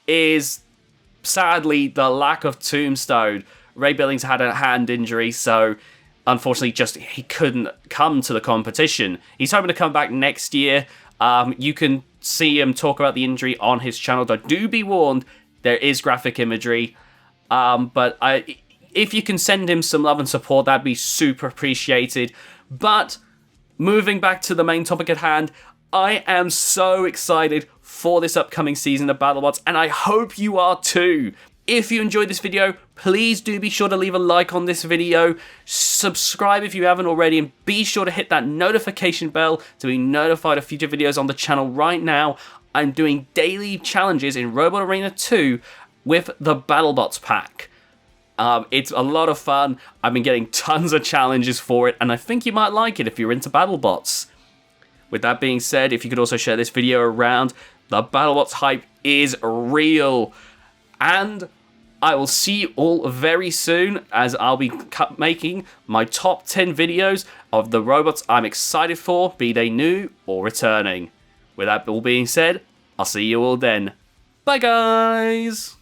is, sadly, the lack of Tombstone. Ray Billings had a hand injury, so unfortunately he couldn't come to the competition. He's hoping to come back next year. You can see him talk about the injury on his channel, though do be warned, there is graphic imagery. But if you can send him some love and support, that'd be super appreciated. But moving back to the main topic at hand, I am so excited for this upcoming season of BattleBots, and I hope you are too. If you enjoyed this video, please do be sure to leave a like on this video, subscribe if you haven't already, and be sure to hit that notification bell to be notified of future videos on the channel. Right now, I'm doing daily challenges in Robot Arena 2 with the BattleBots pack. It's a lot of fun. I've been getting tons of challenges for it, and I think you might like it if you're into BattleBots. With that being said, if you could also share this video around, the BattleBots hype is real. And I will see you all very soon, as I'll be making my top 10 videos of the robots I'm excited for, be they new or returning. With that all being said, I'll see you all then. Bye guys!